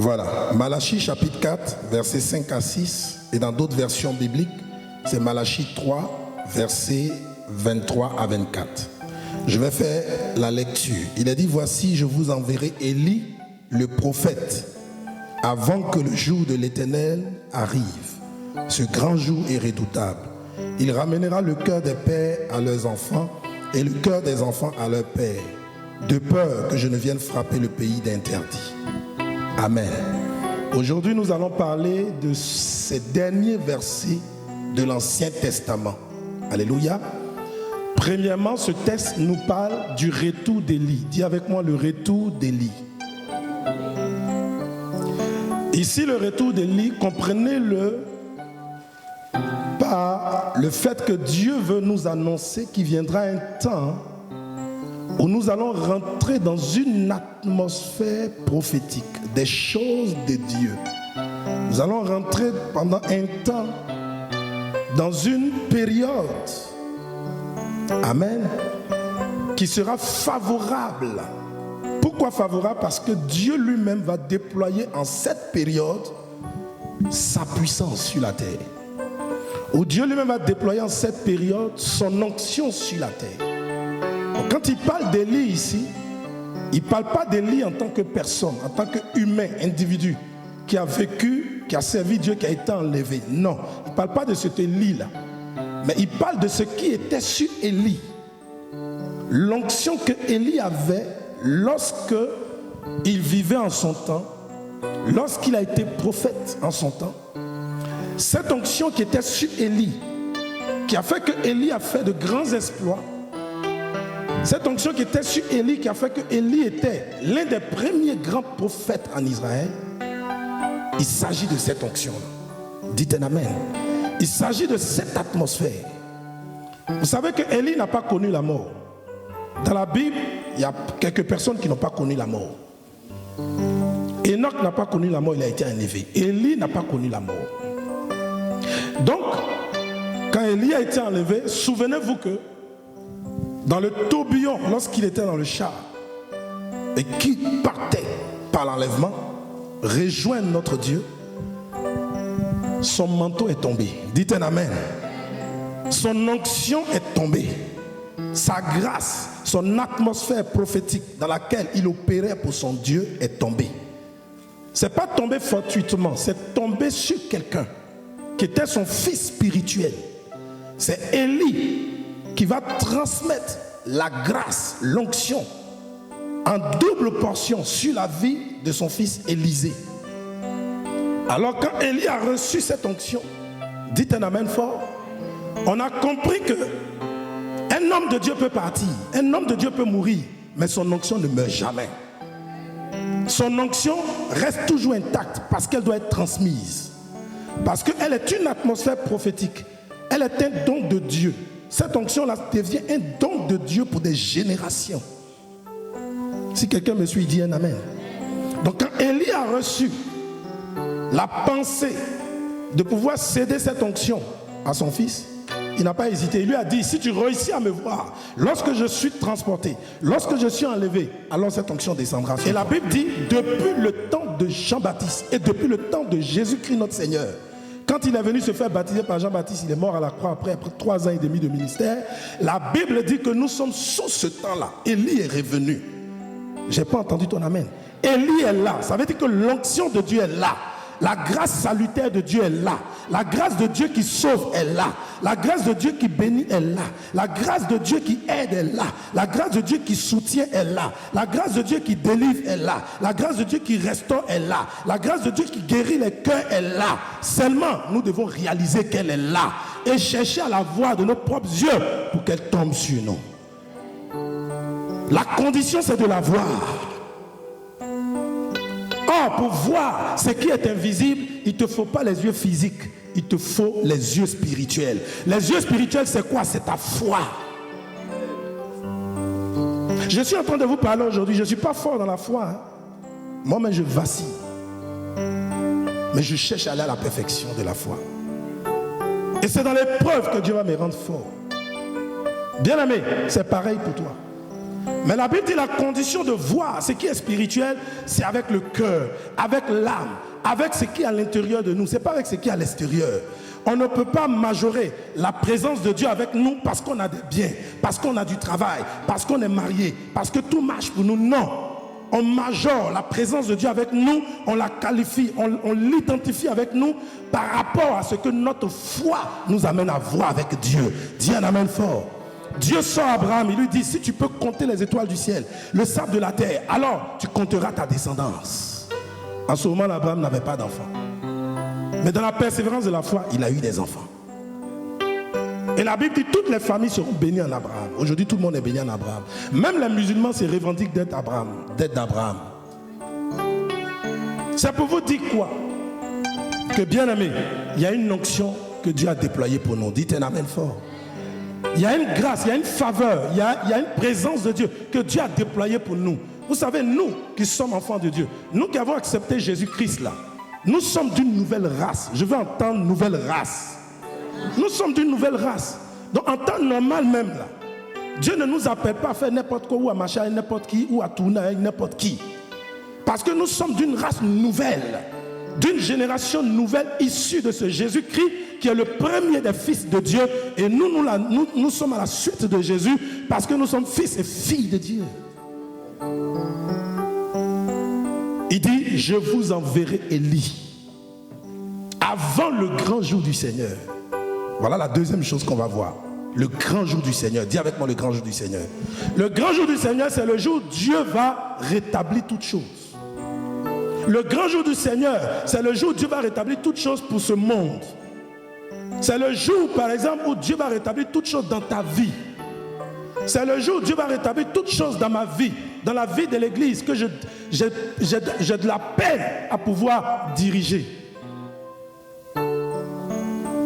Voilà, Malachie chapitre 4, versets 5 à 6, et dans d'autres versions bibliques, c'est Malachie 3, versets 23 à 24. Je vais faire la lecture. Il a dit, voici, je vous enverrai Élie, le prophète, avant que le jour de l'Éternel arrive. Ce grand jour est redoutable. Il ramènera le cœur des pères à leurs enfants et le cœur des enfants à leurs pères, de peur que je ne vienne frapper le pays d'interdit. Amen. Aujourd'hui, nous allons parler de ces derniers versets de l'Ancien Testament. Alléluia. Premièrement, ce texte nous parle du retour d'Élie. Dis avec moi le retour d'Élie. Ici, le retour d'Élie, comprenez-le par le fait que Dieu veut nous annoncer qu'il viendra un temps où nous allons rentrer dans une atmosphère prophétique, des choses de Dieu. Nous allons rentrer pendant un temps dans une période, amen, qui sera favorable. Pourquoi favorable? Parce que Dieu lui-même va déployer en cette période sa puissance sur la terre. Ou Dieu lui-même va déployer en cette période son onction sur la terre. Donc, quand il parle d'Élie ici, il ne parle pas d'Élie en tant que personne, en tant qu'humain, individu, qui a vécu, qui a servi Dieu, qui a été enlevé. Non, il ne parle pas de cet Élie-là. Mais il parle de ce qui était sur Élie. L'onction que Élie avait lorsque il vivait en son temps, lorsqu'il a été prophète en son temps. Cette onction qui était sur Élie, qui a fait que Élie a fait de grands exploits. Cette onction qui était sur Élie, qui a fait que Élie était l'un des premiers grands prophètes en Israël. Il s'agit de cette onction-là. Dites un amen. Il s'agit de cette atmosphère. Vous savez que Élie n'a pas connu la mort. Dans la Bible, il y a quelques personnes qui n'ont pas connu la mort. Enoch n'a pas connu la mort, il a été enlevé. Élie n'a pas connu la mort. Donc, quand Élie a été enlevé, souvenez-vous que dans le tourbillon, lorsqu'il était dans le char et qu'il partait par l'enlèvement, rejoindre notre Dieu, son manteau est tombé. Dites un amen. Son onction est tombée. Sa grâce, son atmosphère prophétique dans laquelle il opérait pour son Dieu est tombée. Ce n'est pas tombé fortuitement, c'est tombé sur quelqu'un qui était son fils spirituel. C'est Élie qui va transmettre la grâce, l'onction en double portion sur la vie de son fils Élisée. Alors quand Élie a reçu cette onction, dites un amen fort, on a compris que un homme de Dieu peut partir, un homme de Dieu peut mourir, mais son onction ne meurt jamais. Son onction reste toujours intacte parce qu'elle doit être transmise. Parce qu'elle est une atmosphère prophétique. Elle est un don de Dieu. Cette onction-là devient un don de Dieu pour des générations. Si quelqu'un me suit, il dit un amen. Donc quand Élie a reçu la pensée de pouvoir céder cette onction à son fils, il n'a pas hésité. Il lui a dit, si tu réussis à me voir, lorsque je suis transporté, lorsque je suis enlevé, alors cette onction descendra. Et la Bible dit, depuis le temps de Jean-Baptiste et depuis le temps de Jésus-Christ notre Seigneur, quand il est venu se faire baptiser par Jean-Baptiste, il est mort à la croix après 3 ans et demi de ministère. La Bible dit que nous sommes sous ce temps-là. Élie est revenu. Je n'ai pas entendu ton amen. Élie est là. Ça veut dire que l'onction de Dieu est là. La grâce salutaire de Dieu est là. La grâce de Dieu qui sauve est là. La grâce de Dieu qui bénit est là. La grâce de Dieu qui aide est là. La grâce de Dieu qui soutient est là. La grâce de Dieu qui délivre est là. La grâce de Dieu qui restaure est là. La grâce de Dieu qui guérit les cœurs est là. Seulement, nous devons réaliser qu'elle est là et chercher à la voir de nos propres yeux pour qu'elle tombe sur nous. La condition, c'est de la voir. Or, pour voir ce qui est invisible, il ne te faut pas les yeux physiques, il te faut les yeux spirituels. Les yeux spirituels, c'est quoi? C'est ta foi. Je suis en train de vous parler aujourd'hui, je ne suis pas fort dans la foi. Hein. Moi-même, je vacille. Mais je cherche à aller à la perfection de la foi. Et c'est dans l'épreuve que Dieu va me rendre fort. Bien-aimé, c'est pareil pour toi. Mais la Bible dit la condition de voir ce qui est spirituel, c'est avec le cœur, avec l'âme, avec ce qui est à l'intérieur de nous. Ce n'est pas avec ce qui est à l'extérieur. On ne peut pas majorer la présence de Dieu avec nous parce qu'on a des biens, parce qu'on a du travail, parce qu'on est marié, parce que tout marche pour nous. Non. On majore la présence de Dieu avec nous, on la qualifie, on l'identifie avec nous par rapport à ce que notre foi nous amène à voir avec Dieu. Dis un amen fort. Dieu sort Abraham, il lui dit, si tu peux compter les étoiles du ciel, le sable de la terre, alors tu compteras ta descendance. En ce moment, Abraham n'avait pas d'enfant. Mais dans la persévérance de la foi, il a eu des enfants. Et la Bible dit, toutes les familles seront bénies en Abraham. Aujourd'hui, tout le monde est béni en Abraham. Même les musulmans se revendiquent d'être d'Abraham. C'est pour vous dire quoi? Que bien aimé, il y a une onction que Dieu a déployée pour nous. Dites un amen fort. Il y a une grâce, il y a une faveur, il y a une présence de Dieu que Dieu a déployée pour nous. Vous savez, nous qui sommes enfants de Dieu, nous qui avons accepté Jésus-Christ là, nous sommes d'une nouvelle race. Je veux entendre nouvelle race. Nous sommes d'une nouvelle race. Donc en temps normal même là, Dieu ne nous appelle pas à faire n'importe quoi ou à marcher avec n'importe qui ou à tourner avec n'importe qui. Parce que nous sommes d'une race nouvelle, d'une génération nouvelle issue de ce Jésus-Christ qui est le premier des fils de Dieu. Et nous sommes à la suite de Jésus parce que nous sommes fils et filles de Dieu. Il dit, je vous enverrai Élie avant le grand jour du Seigneur. Voilà la deuxième chose qu'on va voir. Le grand jour du Seigneur. Dis avec moi le grand jour du Seigneur. Le grand jour du Seigneur, c'est le jour où Dieu va rétablir toutes choses. Le grand jour du Seigneur, c'est le jour où Dieu va rétablir toutes choses pour ce monde. C'est le jour, par exemple, où Dieu va rétablir toutes choses dans ta vie. C'est le jour où Dieu va rétablir toutes choses dans ma vie, dans la vie de l'Église, que j'ai de la peine à pouvoir diriger.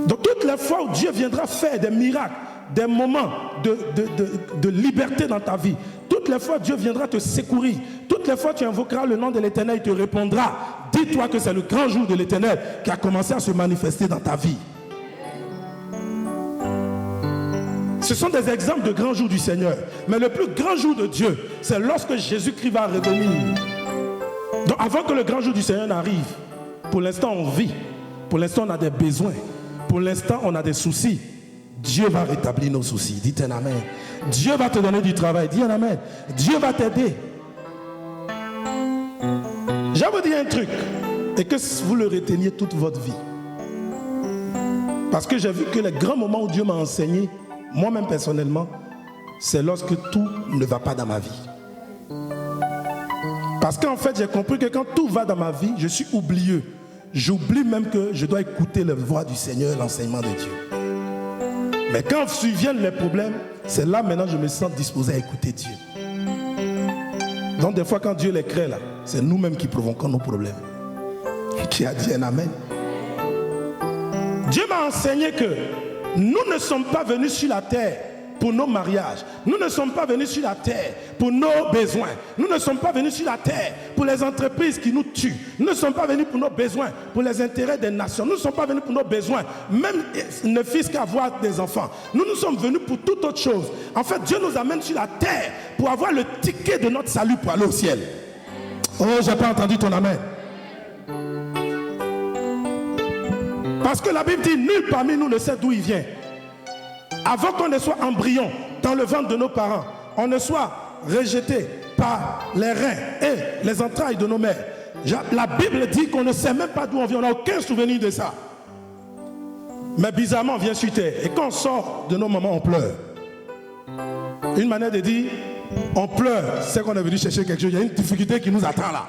Donc toutes les fois où Dieu viendra faire des miracles, des moments de liberté dans ta vie, toutes les fois Dieu viendra te secourir, toutes les fois tu invoqueras le nom de l'Éternel, il te répondra. Dis-toi que c'est le grand jour de l'Éternel qui a commencé à se manifester dans ta vie. Ce sont des exemples de grands jours du Seigneur. Mais le plus grand jour de Dieu, c'est lorsque Jésus-Christ va revenir. Donc avant que le grand jour du Seigneur n'arrive, pour l'instant on vit, pour l'instant on a des besoins, pour l'instant on a des soucis. Dieu va rétablir nos soucis. Dites un amen. Dieu va te donner du travail. Dis un amen. Dieu va t'aider. Je vais vous dire un truc, et que vous le reteniez toute votre vie. Parce que j'ai vu que les grands moments où Dieu m'a enseigné, moi-même personnellement, c'est lorsque tout ne va pas dans ma vie. Parce qu'en fait, j'ai compris que quand tout va dans ma vie, je suis oublieux. J'oublie même que je dois écouter la voix du Seigneur, l'enseignement de Dieu. Mais quand surviennent les problèmes, c'est là maintenant que je me sens disposé à écouter Dieu. Donc des fois quand Dieu les crée là, c'est nous-mêmes qui provoquons nos problèmes. Qui a dit un amen? Dieu m'a enseigné que nous ne sommes pas venus sur la terre pour nos mariages. Nous ne sommes pas venus sur la terre pour nos besoins. Nous ne sommes pas venus sur la terre pour les entreprises qui nous tuent. Nous ne sommes pas venus pour nos besoins, pour les intérêts des nations. Nous ne sommes pas venus pour nos besoins, même ne fût-ce qu'avoir des enfants. Nous sommes venus pour toute autre chose. En fait, Dieu nous amène sur la terre pour avoir le ticket de notre salut pour aller au ciel. Oh, j'ai pas entendu ton amen. Parce que la Bible dit, nul parmi nous ne sait d'où il vient. Avant qu'on ne soit embryon dans le ventre de nos parents, on ne soit rejeté par les reins et les entrailles de nos mères. La Bible dit qu'on ne sait même pas d'où on vient, on n'a aucun souvenir de ça. Mais bizarrement, on vient sur terre. Et quand on sort de nos mamans, on pleure. Une manière de dire, on pleure, c'est qu'on est venu chercher quelque chose. Il y a une difficulté qui nous attend là.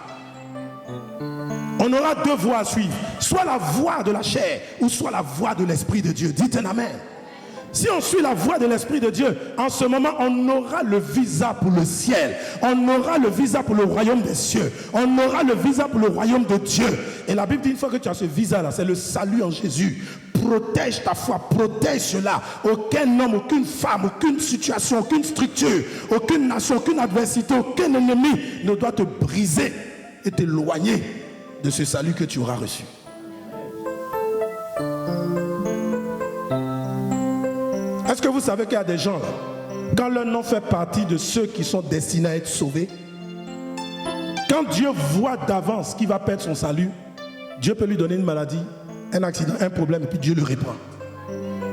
On aura deux voies à suivre. Soit la voie de la chair, ou soit la voie de l'Esprit de Dieu. Dites un amen. Si on suit la voie de l'Esprit de Dieu, en ce moment, on aura le visa pour le ciel. On aura le visa pour le royaume des cieux. On aura le visa pour le royaume de Dieu. Et la Bible dit, une fois que tu as ce visa-là, c'est le salut en Jésus. Protège ta foi, protège cela. Aucun homme, aucune femme, aucune situation, aucune structure, aucune nation, aucune adversité, aucun ennemi ne doit te briser et t'éloigner de ce salut que tu auras reçu. Est-ce que vous savez qu'il y a des gens là, quand leur nom fait partie de ceux qui sont destinés à être sauvés, quand Dieu voit d'avance qu'il va perdre son salut, Dieu peut lui donner une maladie, un accident, un problème, et puis Dieu le reprend.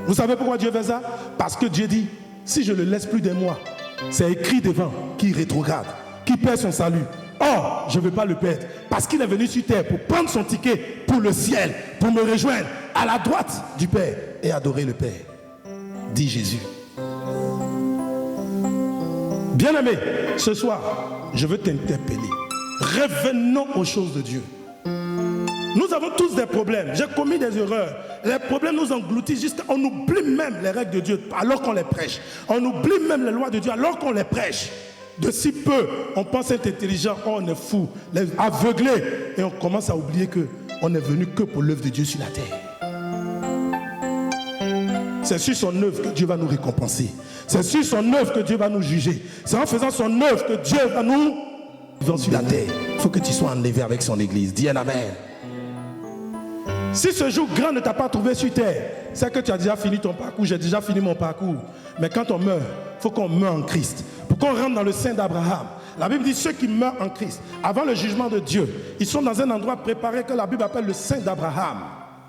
Vous savez pourquoi Dieu fait ça? Parce que Dieu dit, si je le laisse plus d'un mois, c'est écrit devant qu'il rétrograde, qu'il perd son salut. Or, je ne veux pas le perdre, parce qu'il est venu sur terre pour prendre son ticket pour le ciel, pour me rejoindre à la droite du Père et adorer le Père, dit Jésus. Bien-aimé, ce soir, je veux t'interpeller. Revenons aux choses de Dieu. Nous avons tous des problèmes. J'ai commis des erreurs. Les problèmes nous engloutissent jusqu'à... On oublie même les règles de Dieu alors qu'on les prêche. On oublie même les lois de Dieu alors qu'on les prêche. De si peu, on pense être intelligent, oh, on est fou, aveuglé. Et on commence à oublier qu'on n'est venu que pour l'œuvre de Dieu sur la terre. C'est sur son œuvre que Dieu va nous récompenser. C'est sur son œuvre que Dieu va nous juger. C'est en faisant son œuvre que Dieu va nous vivre sur la terre. Il faut que tu sois enlevé avec son église. Dis un amen. Si ce jour grand ne t'a pas trouvé sur terre, c'est que tu as déjà fini ton parcours. J'ai déjà fini mon parcours. Mais quand on meurt, il faut qu'on meure en Christ. Pour qu'on rentre dans le sein d'Abraham. La Bible dit ceux qui meurent en Christ, avant le jugement de Dieu, ils sont dans un endroit préparé que la Bible appelle le sein d'Abraham.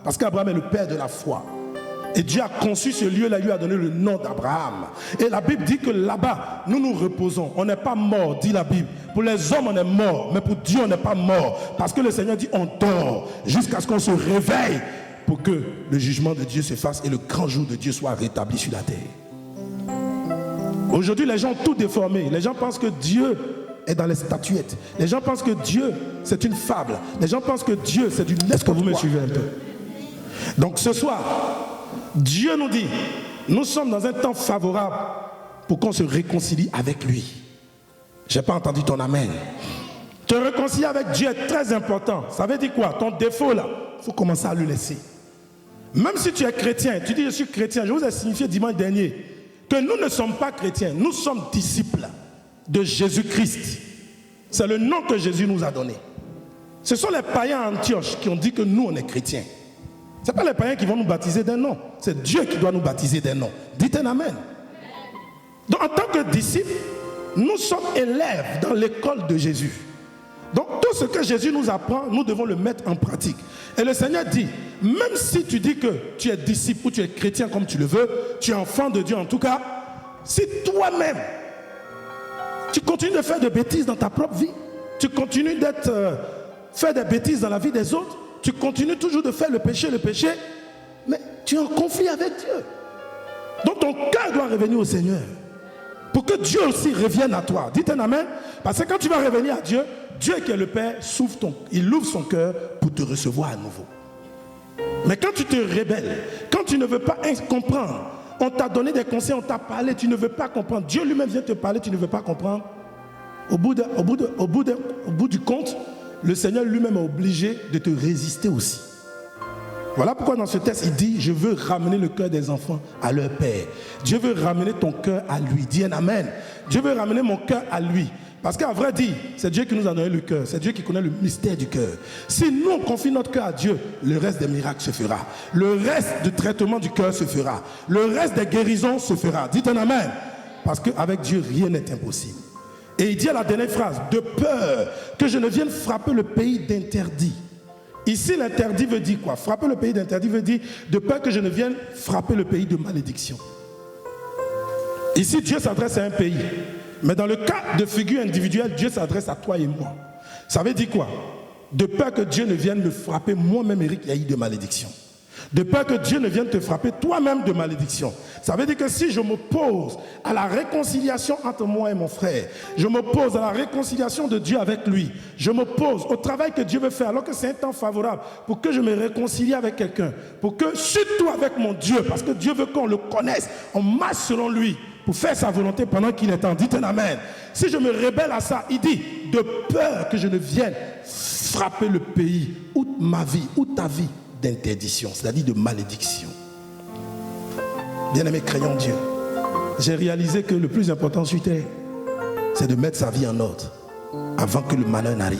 Parce qu'Abraham est le père de la foi. Et Dieu a conçu ce lieu-là, il lui a donné le nom d'Abraham. Et la Bible dit que là-bas, nous nous reposons. On n'est pas mort, dit la Bible. Pour les hommes, on est mort, mais pour Dieu, on n'est pas mort. Parce que le Seigneur dit, on dort jusqu'à ce qu'on se réveille pour que le jugement de Dieu se fasse et le grand jour de Dieu soit rétabli sur la terre. Aujourd'hui, les gens ont tout déformé. Les gens pensent que Dieu est dans les statuettes. Les gens pensent que Dieu, c'est une fable. Les gens pensent que Dieu, c'est du... Est-ce que vous me suivez un peu? Donc ce soir, Dieu nous dit, nous sommes dans un temps favorable pour qu'on se réconcilie avec lui. Je n'ai pas entendu ton amen. Te réconcilier avec Dieu est très important. Ça veut dire quoi? Ton défaut là, il faut commencer à le laisser. Même si tu es chrétien, tu dis je suis chrétien, je vous ai signifié dimanche dernier que nous ne sommes pas chrétiens, nous sommes disciples de Jésus-Christ. C'est le nom que Jésus nous a donné. Ce sont les païens à Antioche qui ont dit que nous on est chrétiens. Ce n'est pas les païens qui vont nous baptiser d'un nom. C'est Dieu qui doit nous baptiser d'un nom. Dites un amen. Donc en tant que disciples, nous sommes élèves dans l'école de Jésus. Donc tout ce que Jésus nous apprend, nous devons le mettre en pratique. Et le Seigneur dit, même si tu dis que tu es disciple ou tu es chrétien comme tu le veux, tu es enfant de Dieu en tout cas, si toi-même, tu continues de faire des bêtises dans ta propre vie, tu continues faire des bêtises dans la vie des autres, tu continues toujours de faire le péché, mais tu es en conflit avec Dieu. Donc ton cœur doit revenir au Seigneur. Pour que Dieu aussi revienne à toi. Dites un amen. Parce que quand tu vas revenir à Dieu, Dieu qui est le Père, il ouvre son cœur pour te recevoir à nouveau. Mais quand tu te rebelles, quand tu ne veux pas comprendre, on t'a donné des conseils, on t'a parlé, tu ne veux pas comprendre. Dieu lui-même vient te parler, tu ne veux pas comprendre. Au bout du compte, le Seigneur lui-même est obligé de te résister aussi. Voilà pourquoi dans ce texte, il dit, je veux ramener le cœur des enfants à leur Père. Dieu veut ramener ton cœur à lui. Dis un amen. Dieu veut ramener mon cœur à lui. Parce qu'à vrai dire, c'est Dieu qui nous a donné le cœur. C'est Dieu qui connaît le mystère du cœur. Si nous, on confie notre cœur à Dieu, le reste des miracles se fera. Le reste du traitement du cœur se fera. Le reste des guérisons se fera. Dites un amen. Parce qu'avec Dieu, rien n'est impossible. Et il dit à la dernière phrase, de peur que je ne vienne frapper le pays d'interdit. Ici, l'interdit veut dire quoi? Frapper le pays d'interdit veut dire de peur que je ne vienne frapper le pays de malédiction. Ici, Dieu s'adresse à un pays. Mais dans le cas de figure individuelle, Dieu s'adresse à toi et moi. Ça veut dire quoi? De peur que Dieu ne vienne me frapper, moi-même, Eric Yahi, de malédiction. De peur que Dieu ne vienne te frapper toi-même de malédiction. Ça veut dire que si je m'oppose à la réconciliation entre moi et mon frère, je m'oppose à la réconciliation de Dieu avec lui, je m'oppose au travail que Dieu veut faire alors que c'est un temps favorable pour que je me réconcilie avec quelqu'un, pour que, surtout avec mon Dieu, parce que Dieu veut qu'on le connaisse, on marche selon lui pour faire sa volonté pendant qu'il est temps. Dites un amen. Si je me rébelle à ça, il dit, de peur que je ne vienne frapper le pays ou ma vie ou ta vie d'interdiction, c'est-à-dire de malédiction. Bien-aimé, craignons Dieu. J'ai réalisé que le plus important sur terre, c'est de mettre sa vie en ordre avant que le malheur n'arrive.